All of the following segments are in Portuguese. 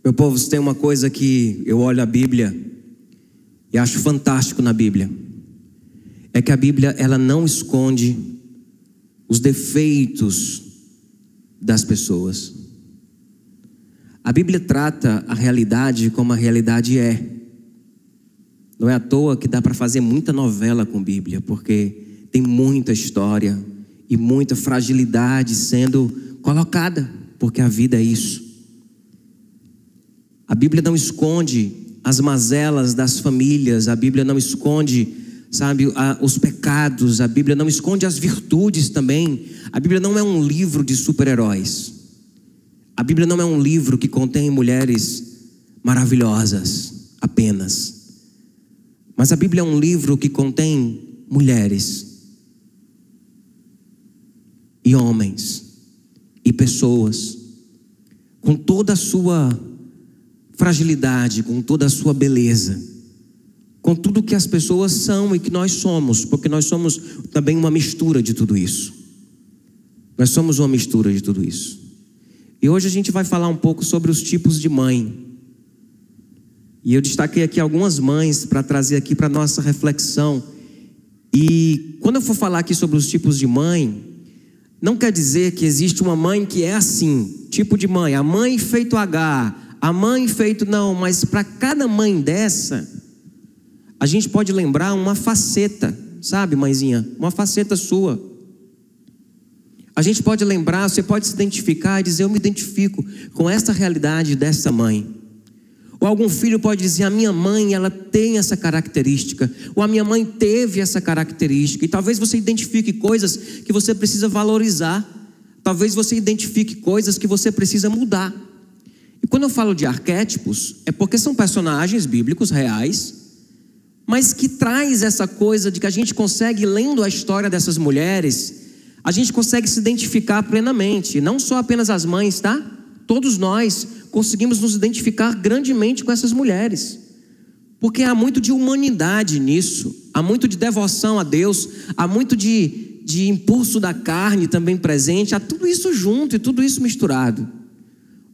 Meu povo, se tem uma coisa que eu olho a Bíblia e acho fantástico na Bíblia, é que a Bíblia, ela não esconde os defeitos das pessoas. A Bíblia trata a realidade como a realidade é. Não é à toa que dá para fazer muita novela com Bíblia, porque tem muita história e muita fragilidade sendo colocada, porque a vida é isso. A Bíblia não esconde as mazelas das famílias, a Bíblia não esconde, os pecados, a Bíblia não esconde as virtudes também. A Bíblia não é um livro de super-heróis. A Bíblia não é um livro que contém mulheres maravilhosas apenas. Mas a Bíblia é um livro que contém mulheres e homens e pessoas com toda a sua fragilidade, com toda a sua beleza, com tudo que as pessoas são e que nós somos, porque nós somos também uma mistura de tudo isso. Nós somos uma mistura de tudo isso. E hoje a gente vai falar um pouco sobre os tipos de mãe. E eu destaquei aqui algumas mães para trazer aqui para a nossa reflexão. E quando eu for falar aqui sobre os tipos de mãe, não quer dizer que existe uma mãe que é assim, tipo de mãe, a mãe feito H, a mãe feito não, mas para cada mãe dessa, a gente pode lembrar uma faceta, sabe, mãezinha? Uma faceta sua. A gente pode lembrar, você pode se identificar e dizer, eu me identifico com essa realidade dessa mãe. Ou algum filho pode dizer, a minha mãe, ela tem essa característica, ou a minha mãe teve essa característica. E talvez você identifique coisas que você precisa valorizar, talvez você identifique coisas que você precisa mudar. E quando eu falo de arquétipos, é porque são personagens bíblicos reais, mas que traz essa coisa de que a gente consegue, lendo a história dessas mulheres, a gente consegue se identificar plenamente. Não só apenas as mães, tá? Todos nós conseguimos nos identificar grandemente com essas mulheres, porque há muito de humanidade nisso, há muito de devoção a Deus, há muito de impulso da carne também presente, há tudo isso junto e tudo isso misturado.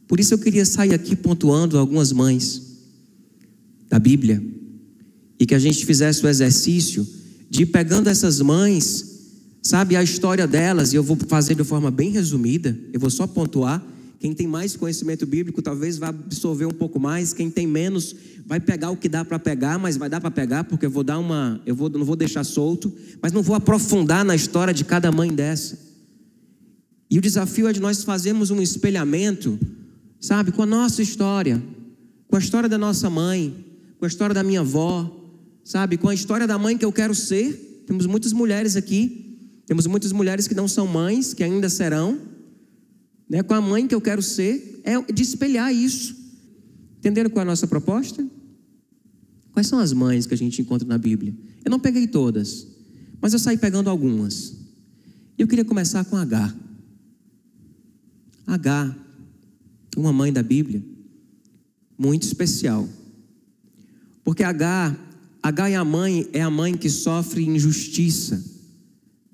Por isso eu queria sair aqui pontuando algumas mães da Bíblia, e que a gente fizesse o exercício de ir pegando essas mães, a história delas, e eu vou fazer de forma bem resumida, eu vou só pontuar. Quem tem mais conhecimento bíblico talvez vá absorver um pouco mais, quem tem menos vai pegar o que dá para pegar, mas vai dar para pegar, porque eu vou dar não vou deixar solto, mas não vou aprofundar na história de cada mãe dessa. E o desafio é de nós fazermos um espelhamento, com a nossa história, com a história da nossa mãe, com a história da minha avó, com a história da mãe que eu quero ser. Temos muitas mulheres aqui, temos muitas mulheres que não são mães, que ainda serão, com a mãe que eu quero ser, é de espelhar isso. Entenderam qual é a nossa proposta? Quais são as mães que a gente encontra na Bíblia? Eu não peguei todas, mas eu saí pegando algumas. Eu queria começar com H. H, uma mãe da Bíblia, muito especial. Porque H é a mãe que sofre injustiça,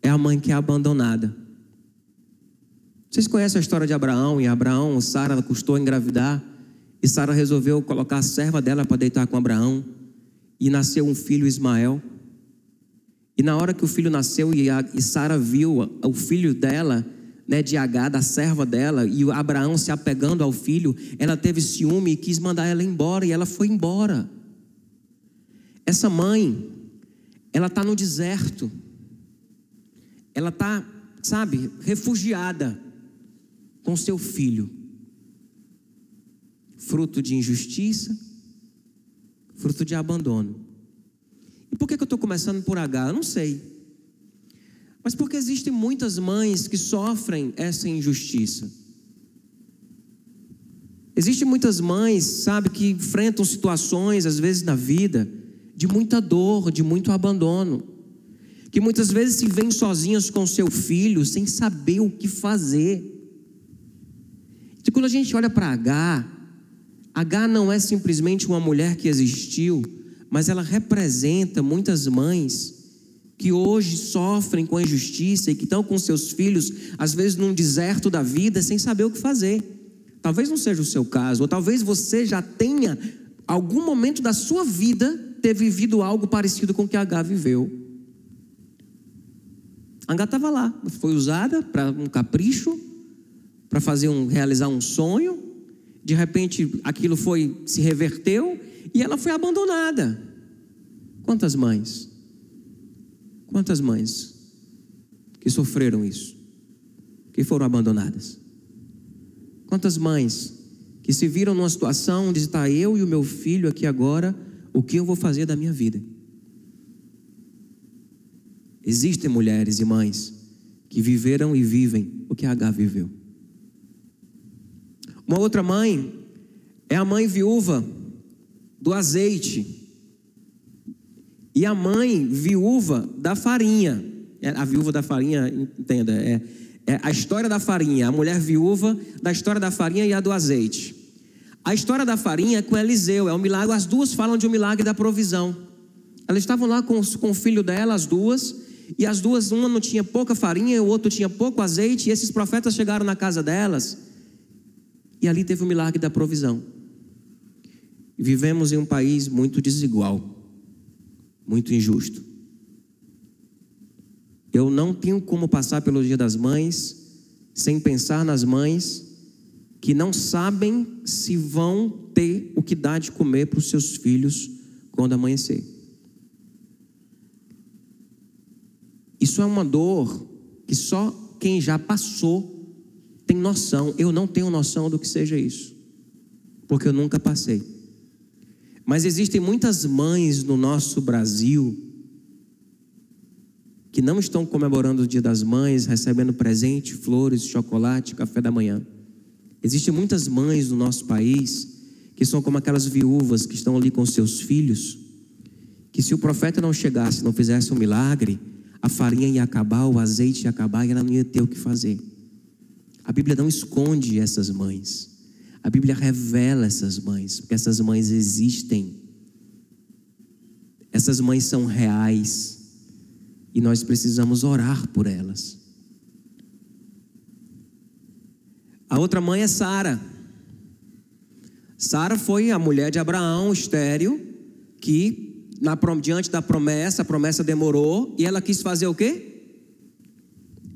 é a mãe que é abandonada. Vocês conhecem a história de Abraão? E Abraão, Sara custou engravidar, e Sara resolveu colocar a serva dela para deitar com Abraão, e nasceu um filho, Ismael. E na hora que o filho nasceu e Sara viu o filho dela, de H, da serva dela, e Abraão se apegando ao filho, ela teve ciúme e quis mandar ela embora, e ela foi embora. Essa mãe, ela está no deserto, ela está, refugiada com seu filho, fruto de injustiça, fruto de abandono. E por que eu estou começando por H? Eu não sei, mas porque existem muitas mães que sofrem essa injustiça. Existem muitas mães, que enfrentam situações, às vezes na vida, de muita dor, de muito abandono, que muitas vezes se veem sozinhas com seu filho, sem saber o que fazer. E quando a gente olha para H não é simplesmente uma mulher que existiu, mas ela representa muitas mães que hoje sofrem com a injustiça e que estão com seus filhos, às vezes num deserto da vida, sem saber o que fazer. Talvez não seja o seu caso, ou talvez você já tenha, algum momento da sua vida, ter vivido algo parecido com o que Agar viveu. Agar estava lá, foi usada para um capricho, para realizar um sonho. De repente aquilo se reverteu e ela foi abandonada. Quantas mães que sofreram isso, que foram abandonadas? Quantas mães que se viram numa situação onde está eu e o meu filho aqui agora, o que eu vou fazer da minha vida? Existem mulheres e mães que viveram e vivem o que Agar viveu. Uma outra mãe é a mãe viúva do azeite e a mãe viúva da farinha. A viúva da farinha, entenda, é a história da farinha, a mulher viúva da história da farinha e a do azeite. A história da farinha é com Eliseu, é um milagre. As duas falam de um milagre da provisão. Elas estavam lá com o filho dela, as duas, e as duas, uma não tinha pouca farinha e o outro tinha pouco azeite, e esses profetas chegaram na casa delas, e ali teve o milagre da provisão. Vivemos em um país muito desigual, muito injusto. Eu não tenho como passar pelo Dia das Mães sem pensar nas mães que não sabem se vão ter o que dar de comer para os seus filhos quando amanhecer. Isso é uma dor que só quem já passou tem noção. Eu não tenho noção do que seja isso, porque eu nunca passei. Mas existem muitas mães no nosso Brasil que não estão comemorando o Dia das Mães, recebendo presente, flores, chocolate, café da manhã. Existem muitas mães no nosso país que são como aquelas viúvas que estão ali com seus filhos, que se o profeta não chegasse, não fizesse um milagre, a farinha ia acabar, o azeite ia acabar e ela não ia ter o que fazer. A Bíblia não esconde essas mães. A Bíblia revela essas mães, porque essas mães existem. Essas mães são reais e nós precisamos orar por elas. A outra mãe é Sara. Sara foi a mulher de Abraão, estéril, que diante da promessa, a promessa demorou, e ela quis fazer o quê?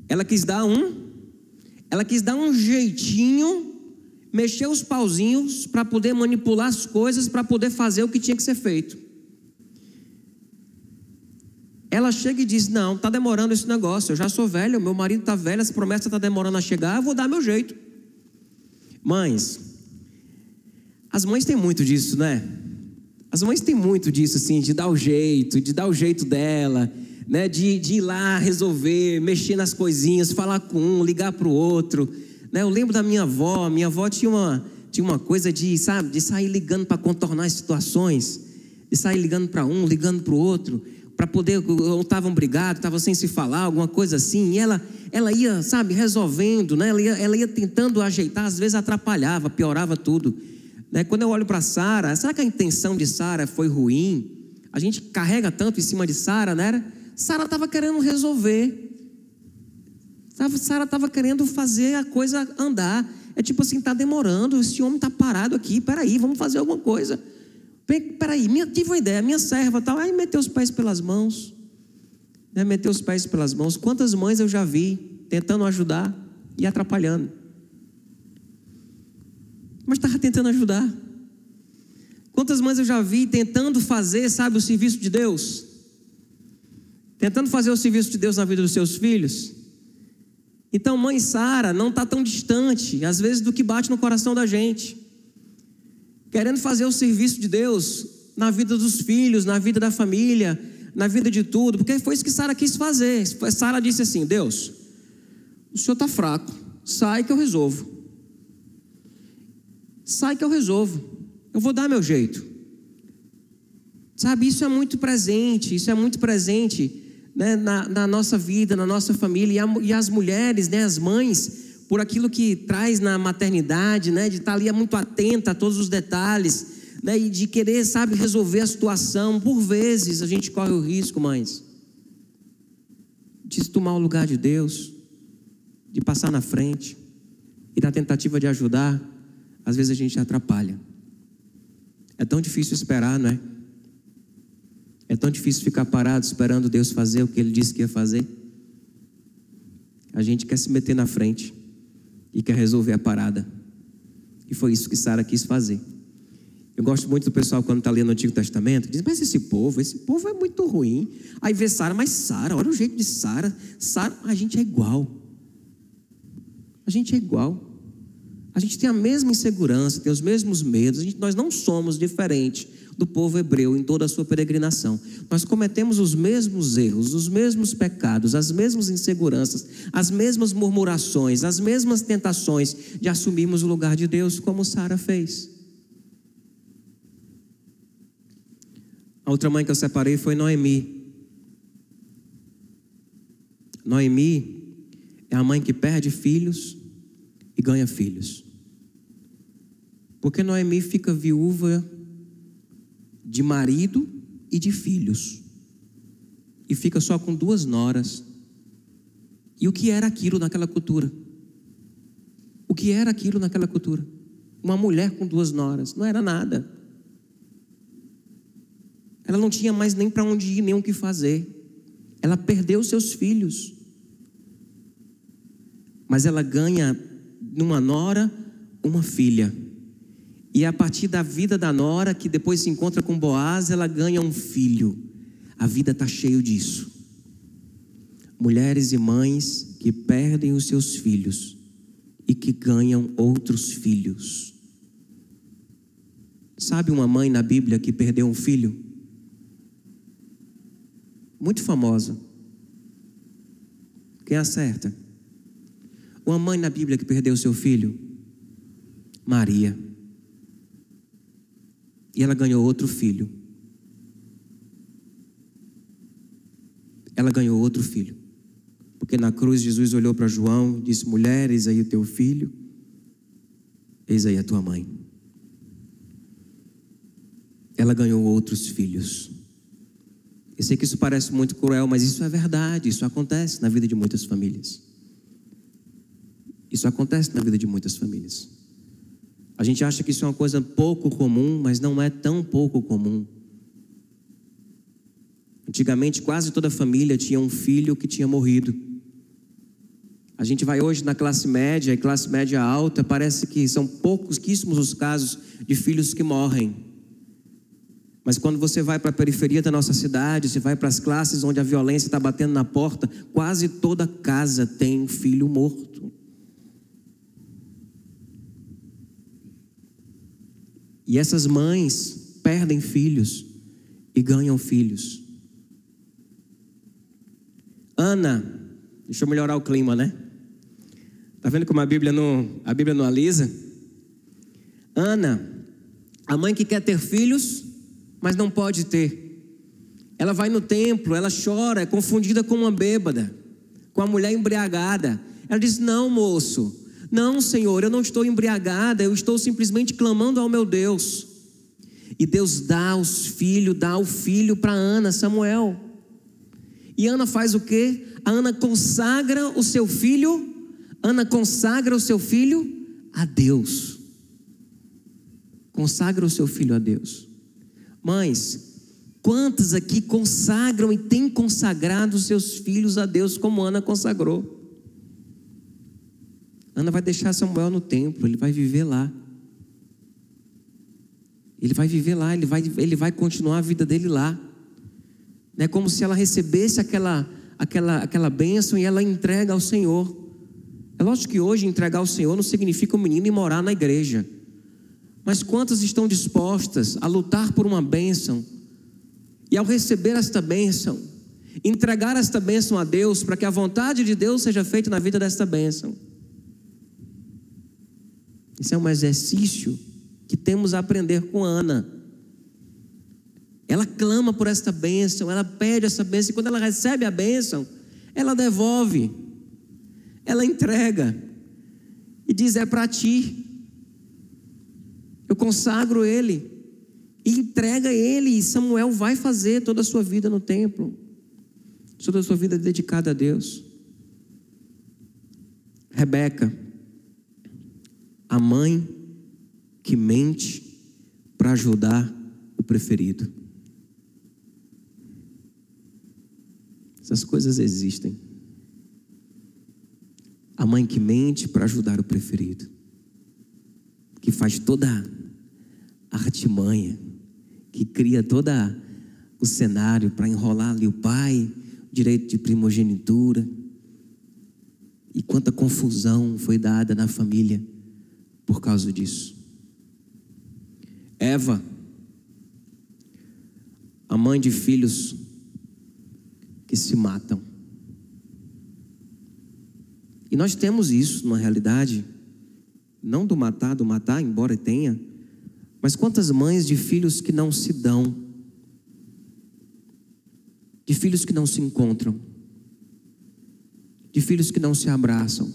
Ela quis dar um jeitinho, mexer os pauzinhos para poder manipular as coisas, para poder fazer o que tinha que ser feito. Ela chega e diz: não, está demorando esse negócio, eu já sou velha, meu marido está velho, essa promessa está demorando a chegar, eu vou dar meu jeito. Mães, as mães têm muito disso, né? As mães têm muito disso, assim, de dar o jeito dela, né? De ir lá resolver, mexer nas coisinhas, falar com um, ligar para o outro, né? Eu lembro da minha avó tinha uma coisa de sair ligando para contornar as situações, de sair ligando para um, ligando para o outro, para poder, ou estavam brigados, estavam sem se falar, alguma coisa assim, e ela ia, resolvendo, né? Ela ia tentando ajeitar, às vezes atrapalhava, piorava tudo, né? Quando eu olho para Sara, será que a intenção de Sara foi ruim? A gente carrega tanto em cima de Sara, né? Sara estava querendo resolver, Sara estava querendo fazer a coisa andar. É tipo assim, está demorando, esse homem está parado aqui, peraí, vamos fazer alguma coisa. Peraí, tive uma ideia, minha serva tal, aí meteu os pés pelas mãos, né? Meteu os pés pelas mãos. Quantas mães eu já vi tentando ajudar e atrapalhando, mas estava tentando ajudar. Quantas mães eu já vi tentando fazer, o serviço de Deus, tentando fazer o serviço de Deus na vida dos seus filhos. Então, mãe Sara não está tão distante, às vezes, do que bate no coração da gente, querendo fazer o serviço de Deus na vida dos filhos, na vida da família, na vida de tudo, porque foi isso que Sara quis fazer. Sara disse assim: Deus, o senhor está fraco, sai que eu resolvo. Sai que eu resolvo, eu vou dar meu jeito. Isso é muito presente, né, na nossa vida, na nossa família. E as mulheres, né, as mães, por aquilo que traz na maternidade, né, de estar ali muito atenta a todos os detalhes, né, e de querer, resolver a situação. Por vezes a gente corre o risco, mães, de se tomar o lugar de Deus, de passar na frente e da tentativa de ajudar, às vezes a gente atrapalha. É tão difícil esperar, não é? É tão difícil ficar parado esperando Deus fazer o que Ele disse que ia fazer. A gente quer se meter na frente e quer resolver a parada. E foi isso que Sara quis fazer. Eu gosto muito do pessoal quando está lendo o Antigo Testamento, diz, mas esse povo é muito ruim. Aí vê Sara, mas Sara, olha o jeito de Sara. Sara, a gente é igual. A gente é igual. A gente tem a mesma insegurança, tem os mesmos medos. Nós não somos diferentes do povo hebreu em toda a sua peregrinação. Nós cometemos os mesmos erros, os mesmos pecados, as mesmas inseguranças, as mesmas murmurações, as mesmas tentações de assumirmos o lugar de Deus, como Sara fez. A outra mãe que eu separei foi Noemi. Noemi é a mãe que perde filhos e ganha filhos. Porque Noemi fica viúva de marido e de filhos. E fica só com 2 noras. E o que era aquilo naquela cultura? O que era aquilo naquela cultura? Uma mulher com 2 noras. Não era nada. Ela não tinha mais nem para onde ir, nem o que fazer. Ela perdeu seus filhos. Mas ela ganha numa nora uma filha. E a partir da vida da nora, que depois se encontra com Boaz, ela ganha um filho. A vida está cheia disso. Mulheres e mães que perdem os seus filhos e que ganham outros filhos. Sabe uma mãe na Bíblia que perdeu um filho? Muito famosa. Quem acerta? Uma mãe na Bíblia que perdeu seu filho? Maria. E ela ganhou outro filho. Ela ganhou outro filho. Porque na cruz Jesus olhou para João e disse, mulher, eis aí o teu filho, eis aí a tua mãe. Ela ganhou outros filhos. Eu sei que isso parece muito cruel, mas isso é verdade. Isso acontece na vida de muitas famílias. Isso acontece na vida de muitas famílias. A gente acha que isso é uma coisa pouco comum, mas não é tão pouco comum. Antigamente, quase toda família tinha um filho que tinha morrido. A gente vai hoje na classe média e classe média alta, parece que são pouquíssimos os casos de filhos que morrem. Mas quando você vai para a periferia da nossa cidade, você vai para as classes onde a violência está batendo na porta, quase toda casa tem um filho morto. E essas mães perdem filhos e ganham filhos. Ana, deixa eu melhorar o clima, né? Tá vendo como a Bíblia não alisa? Ana, a mãe que quer ter filhos, mas não pode ter. Ela vai no templo, ela chora, é confundida com uma bêbada, com a mulher embriagada. Ela diz, não, moço, não, Senhor, eu não estou embriagada, eu estou simplesmente clamando ao meu Deus. E Deus dá o filho para Ana, Samuel. E Ana faz o quê? A Ana consagra o seu filho, a Deus. Consagra o seu filho a Deus. Mães, quantas aqui consagram e têm consagrado os seus filhos a Deus como Ana consagrou? Ana vai deixar Samuel no templo, ele vai viver lá. Ele vai viver lá, ele vai continuar a vida dele lá. É como se ela recebesse aquela bênção e ela entrega ao Senhor. É lógico que hoje entregar ao Senhor não significa o menino ir morar na igreja. Mas quantas estão dispostas a lutar por uma bênção? E ao receber esta bênção, entregar esta bênção a Deus, para que a vontade de Deus seja feita na vida desta bênção. Isso é um exercício que temos a aprender com Ana. Ela clama por esta bênção, ela pede essa bênção, e quando ela recebe a bênção, ela devolve, ela entrega, e diz, é para ti, eu consagro ele, e entrega ele, e Samuel vai fazer toda a sua vida no templo, toda a sua vida dedicada a Deus. Rebeca, a mãe que mente para ajudar o preferido. Essas coisas existem. A mãe que mente para ajudar o preferido, que faz toda a artimanha, que cria todo o cenário para enrolar ali o pai, o direito de primogenitura. E quanta confusão foi dada na família por causa disso. Eva, a mãe de filhos que se matam. E nós temos isso na realidade, não do matar, embora tenha, mas quantas mães de filhos que não se dão, de filhos que não se encontram, de filhos que não se abraçam,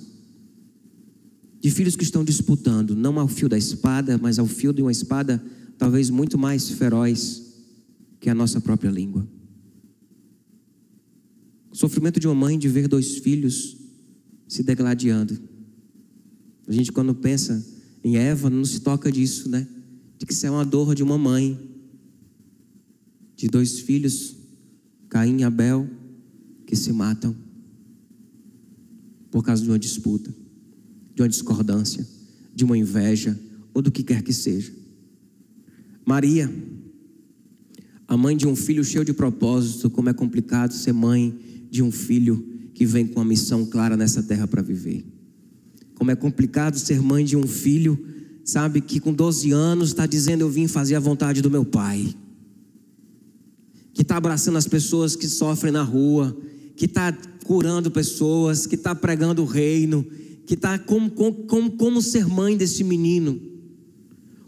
de filhos que estão disputando, não ao fio da espada, mas ao fio de uma espada talvez muito mais feroz que a nossa própria língua. O sofrimento de uma mãe de ver 2 filhos se degladiando. A gente, quando pensa em Eva, não se toca disso, né? De que isso é uma dor de uma mãe, de 2 filhos, Caim e Abel, que se matam por causa de uma disputa, de uma discordância, de uma inveja, ou do que quer que seja. Maria, a mãe de um filho cheio de propósito. Como é complicado ser mãe de um filho que vem com uma missão clara nessa terra para viver. Como é complicado ser mãe de um filho, sabe, que com 12 anos está dizendo: eu vim fazer a vontade do meu pai. Que está abraçando as pessoas que sofrem na rua, que está curando pessoas, que está pregando o reino, que está como ser mãe desse menino.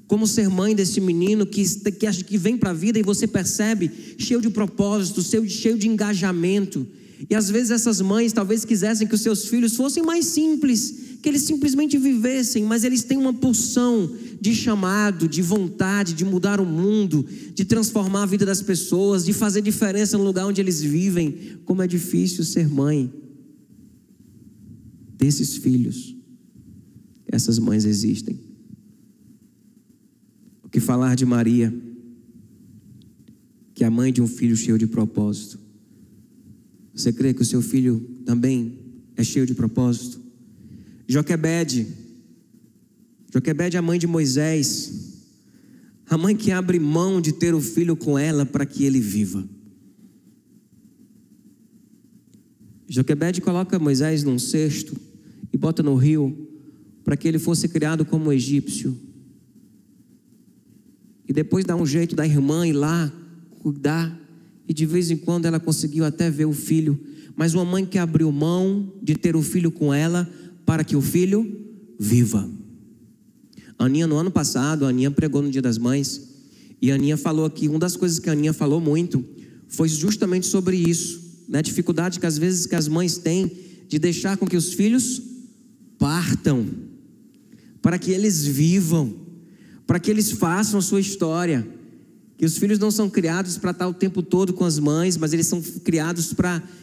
Como ser mãe desse menino que acha que vem para a vida e você percebe cheio de propósito, cheio de engajamento. E às vezes essas mães talvez quisessem que os seus filhos fossem mais simples, que eles simplesmente vivessem, mas eles têm uma pulsão de chamado, de vontade de mudar o mundo, de transformar a vida das pessoas, de fazer diferença no lugar onde eles vivem. Como é difícil ser mãe desses filhos. Essas mães existem. O que falar de Maria, que é a mãe de um filho cheio de propósito? Você crê que o seu filho também é cheio de propósito? Joquebede é a mãe de Moisés, a mãe que abre mão de ter o filho com ela para que ele viva. Joquebede coloca Moisés num cesto e bota no rio para que ele fosse criado como egípcio. E depois dá um jeito da irmã ir lá cuidar, e de vez em quando ela conseguiu até ver o filho. Mas uma mãe que abriu mão de ter o filho com ela para que o filho viva. Aninha, no ano passado, a Aninha pregou no Dia das Mães, e a Aninha falou aqui, uma das coisas que a Aninha falou muito foi justamente sobre isso, né? A dificuldade que às vezes que as mães têm de deixar com que os filhos partam, para que eles vivam, para que eles façam a sua história. Que os filhos não são criados para estar o tempo todo com as mães, mas eles são criados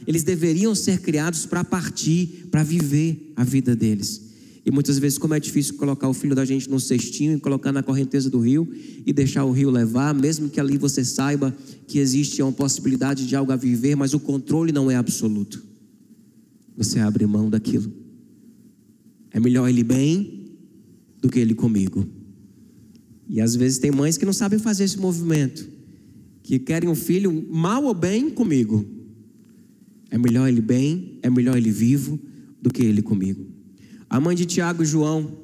eles deveriam ser criados para partir, para viver a vida deles. E muitas vezes, como é difícil colocar o filho da gente num cestinho e colocar na correnteza do rio e deixar o rio levar, mesmo que ali você saiba que existe uma possibilidade de algo a viver, mas o controle não é absoluto. Você abre mão daquilo. É melhor ele bem do que ele comigo. E às vezes tem mães que não sabem fazer esse movimento, que querem um filho mal ou bem comigo. É melhor ele bem, é melhor ele vivo do que ele comigo. A mãe de Tiago e João,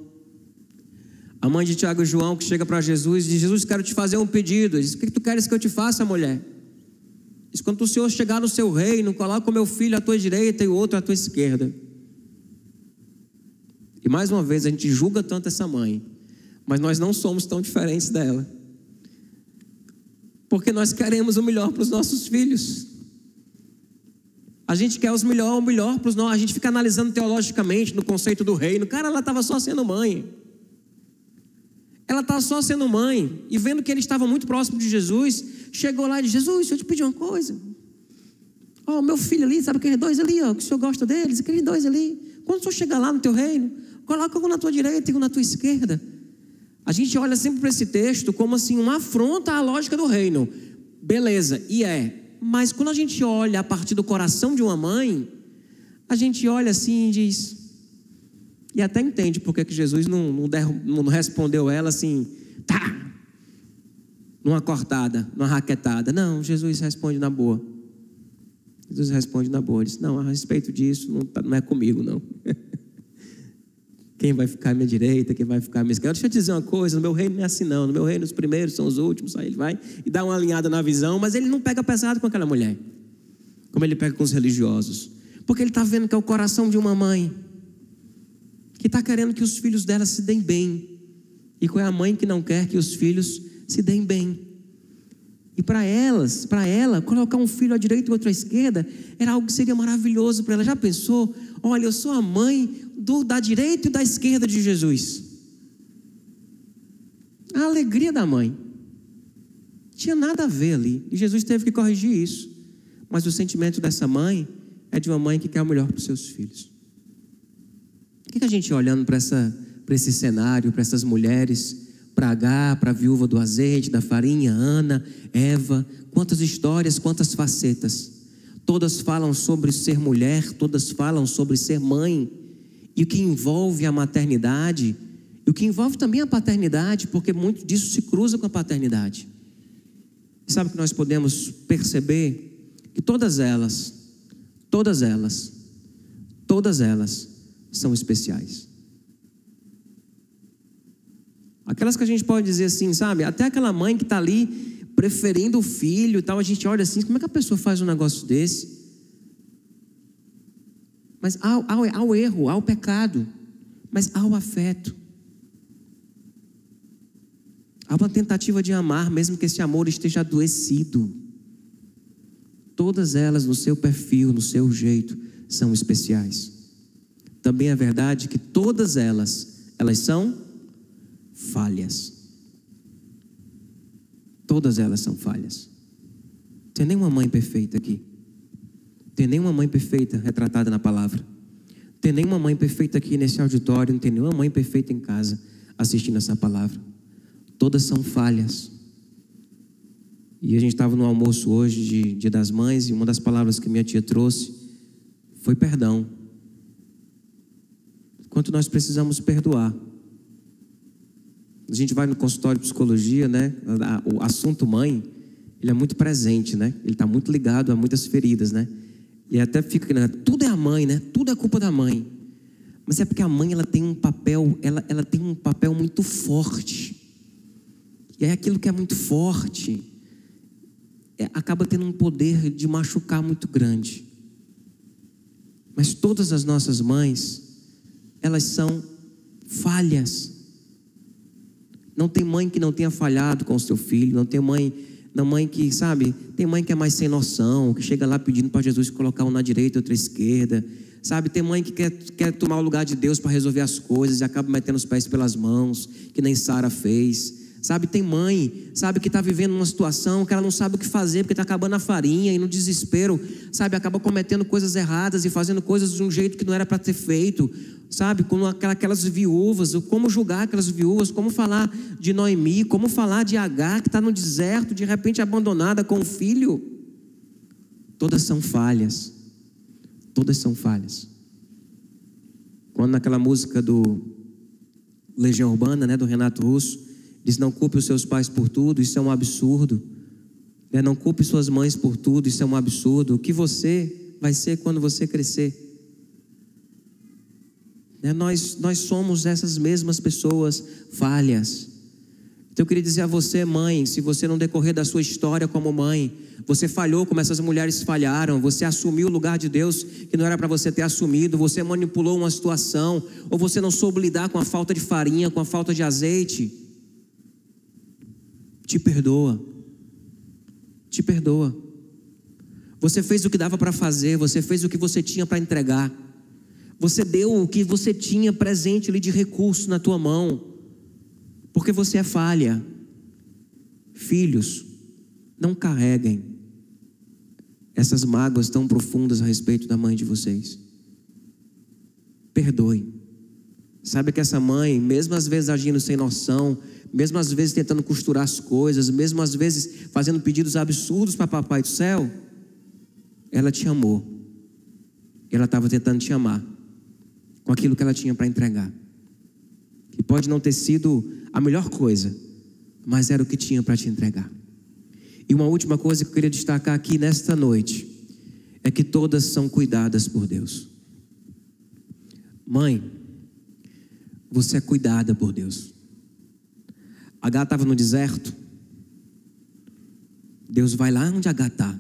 que chega para Jesus e diz: Jesus, quero te fazer um pedido. Ele diz: o que tu queres que eu te faça, mulher? Diz: quando o Senhor chegar no seu reino, coloca o meu filho à tua direita e o outro à tua esquerda. E mais uma vez a gente julga tanto essa mãe, mas nós não somos tão diferentes dela, porque nós queremos o melhor para os nossos filhos. A gente quer o melhor para os nossos. A gente fica analisando teologicamente no conceito do reino. Cara, ela estava só sendo mãe. Ela estava só sendo mãe, e vendo que ele estava muito próximo de Jesus, chegou lá e disse: Jesus, deixa eu te pedir uma coisa. Ó, meu filho ali, sabe aqueles 2 ali, ó, que o Senhor gosta deles, aqueles 2 ali. Quando o Senhor chegar lá no teu reino, coloca um na tua direita e um na tua esquerda. A gente olha sempre para esse texto como assim uma afronta à lógica do reino. Beleza, e mas quando a gente olha a partir do coração de uma mãe, a gente olha assim e diz, e até entende porque que Jesus não respondeu ela assim, tá, numa cortada, numa raquetada. Não, Jesus responde na boa. Jesus responde na boa. Ele diz, não, a respeito disso não é comigo não. Quem vai ficar à minha direita, quem vai ficar à minha esquerda. Deixa eu te dizer uma coisa, no meu reino não é assim não. No meu reino os primeiros são os últimos. Aí ele vai e dá uma alinhada na visão, mas ele não pega pesado com aquela mulher, como ele pega com os religiosos, porque ele está vendo que é o coração de uma mãe que está querendo que os filhos dela se deem bem. E qual é a mãe que não quer que os filhos se deem bem? E para ela, colocar um filho à direita e outro à esquerda era algo que seria maravilhoso para ela. Já pensou? Olha, eu sou a mãe da direita e da esquerda de Jesus. A alegria da mãe. Tinha nada a ver ali. E Jesus teve que corrigir isso. Mas o sentimento dessa mãe é de uma mãe que quer o melhor para os seus filhos. O que a gente olhando para esse cenário, para essas mulheres, para Agar, para a viúva do azeite, da farinha, Ana, Eva, quantas histórias, quantas facetas. Todas falam sobre ser mulher, todas falam sobre ser mãe. E o que envolve a maternidade, e o que envolve também a paternidade, porque muito disso se cruza com a paternidade. E sabe que nós podemos perceber que todas elas são especiais. Aquelas que a gente pode dizer assim, sabe? Até aquela mãe que está ali preferindo o filho e tal, a gente olha assim, como é que a pessoa faz um negócio desse? Mas há o erro, há o pecado, mas há o afeto. Há uma tentativa de amar, mesmo que esse amor esteja adoecido. Todas elas, no seu perfil, no seu jeito, são especiais. Também é verdade que todas elas são falhas. Todas elas são falhas. Não tem nenhuma mãe perfeita aqui. Tem nenhuma mãe perfeita retratada na palavra. Tem nenhuma mãe perfeita aqui nesse auditório. Não tem nenhuma mãe perfeita em casa assistindo essa palavra. Todas são falhas. E a gente estava no almoço hoje de Dia das Mães, e uma das palavras que minha tia trouxe foi perdão. Quanto nós precisamos perdoar. A gente vai no consultório de psicologia, né? O assunto mãe, ele é muito presente, né? Ele está muito ligado a muitas feridas, né? E até fica, né? Tudo é a mãe, né? Tudo é culpa da mãe. Mas é porque a mãe, ela tem um papel, ela tem um papel muito forte. E é aquilo que é muito forte, acaba tendo um poder de machucar muito grande. Mas todas as nossas mães, elas são falhas. Não tem mãe que não tenha falhado com o seu filho. Não tem mãe que, sabe, tem mãe que é mais sem noção, que chega lá pedindo para Jesus colocar um na direita e outro à esquerda, sabe, tem mãe que quer tomar o lugar de Deus para resolver as coisas e acaba metendo os pés pelas mãos, que nem Sara fez. Sabe, tem mãe, sabe, que está vivendo uma situação que ela não sabe o que fazer, porque está acabando a farinha, e no desespero, sabe, acaba cometendo coisas erradas e fazendo coisas de um jeito que não era para ter feito, sabe, como aquelas viúvas, como julgar aquelas viúvas, como falar de Noemi, como falar de Agar, que está no deserto, de repente abandonada com o filho. Todas são falhas, todas são falhas. Quando naquela música do Legião Urbana, né, do Renato Russo, diz: não culpe os seus pais por tudo, isso é um absurdo. Não culpe suas mães por tudo, isso é um absurdo. O que você vai ser quando você crescer? Nós somos essas mesmas pessoas falhas. Então eu queria dizer a você, mãe, se você não decorrer da sua história como mãe, você falhou como essas mulheres falharam, você assumiu o lugar de Deus que não era para você ter assumido, você manipulou uma situação, ou você não soube lidar com a falta de farinha, com a falta de azeite, te perdoa. Te perdoa. Você fez o que dava para fazer, você fez o que você tinha para entregar, você deu o que você tinha presente ali de recurso na tua mão, porque você é falha. Filhos, não carreguem essas mágoas tão profundas a respeito da mãe de vocês. Perdoem. Sabe que essa mãe, mesmo às vezes agindo sem noção, mesmo às vezes tentando costurar as coisas, mesmo às vezes fazendo pedidos absurdos para Papai do Céu, ela te amou. Ela estava tentando te amar com aquilo que ela tinha para entregar. E pode não ter sido a melhor coisa, mas era o que tinha para te entregar. E uma última coisa que eu queria destacar aqui nesta noite é que todas são cuidadas por Deus. Mãe, você é cuidada por Deus. Agar estava no deserto. Deus vai lá onde Agar está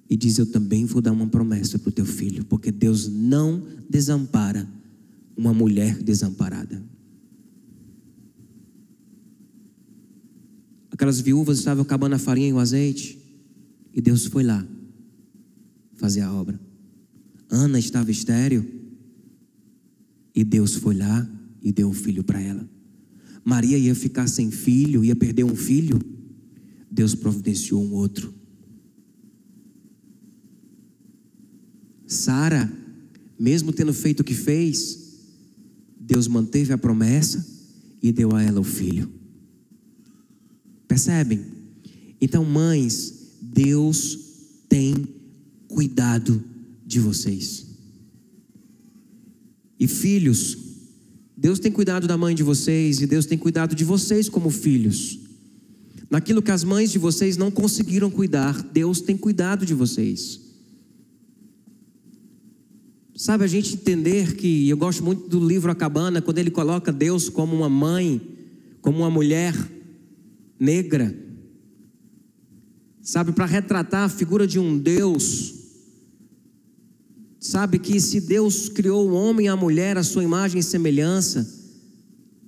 e diz: eu também vou dar uma promessa para o teu filho, porque Deus não desampara uma mulher desamparada. Aquelas viúvas estavam acabando a farinha e o azeite, e Deus foi lá fazer a obra. Ana estava estéril, e Deus foi lá e deu um filho para ela. Maria ia ficar sem filho, ia perder um filho, Deus providenciou um outro. Sara, mesmo tendo feito o que fez, Deus manteve a promessa e deu a ela o filho. Percebem? Então, mães, Deus tem cuidado de vocês. E filhos, Deus tem cuidado da mãe de vocês, e Deus tem cuidado de vocês como filhos. Naquilo que as mães de vocês não conseguiram cuidar, Deus tem cuidado de vocês. Sabe, a gente entender que, eu gosto muito do livro A Cabana, quando ele coloca Deus como uma mãe, como uma mulher negra, sabe, para retratar a figura de um Deus. Sabe que se Deus criou o homem e a mulher à sua imagem e semelhança,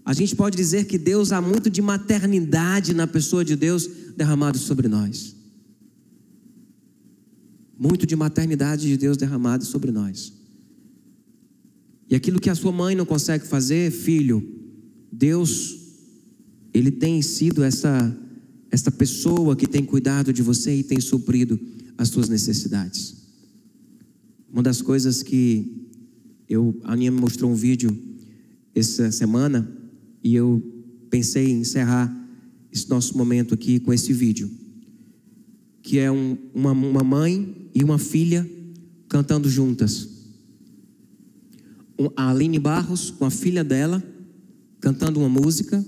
a gente pode dizer que Deus há muito de maternidade na pessoa de Deus derramado sobre nós. Muito de maternidade de Deus derramado sobre nós. E aquilo que a sua mãe não consegue fazer, filho, Deus, Ele tem sido essa pessoa que tem cuidado de você e tem suprido as suas necessidades. Uma das coisas que a Aninha me mostrou um vídeo essa semana, e eu pensei em encerrar esse nosso momento aqui com esse vídeo, que é uma mãe e uma filha cantando juntas. A Aline Barros com a filha dela cantando uma música,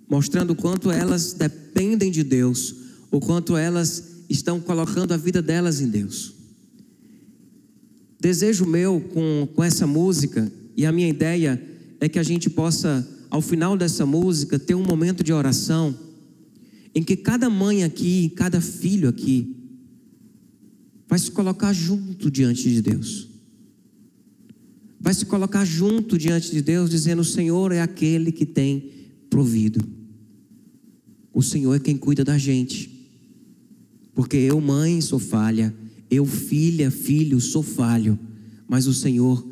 mostrando o quanto elas dependem de Deus, o quanto elas estão colocando a vida delas em Deus. Desejo meu com essa música, e a minha ideia é que a gente possa, ao final dessa música, ter um momento de oração, em que cada mãe aqui, cada filho aqui, vai se colocar junto diante de Deus. Vai se colocar junto diante de Deus, dizendo: o Senhor é aquele que tem provido. O Senhor é quem cuida da gente. Porque eu, mãe, sou falha. Eu, filha, filho, sou falho. Mas o Senhor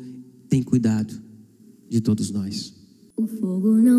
tem cuidado de todos nós. O fogo não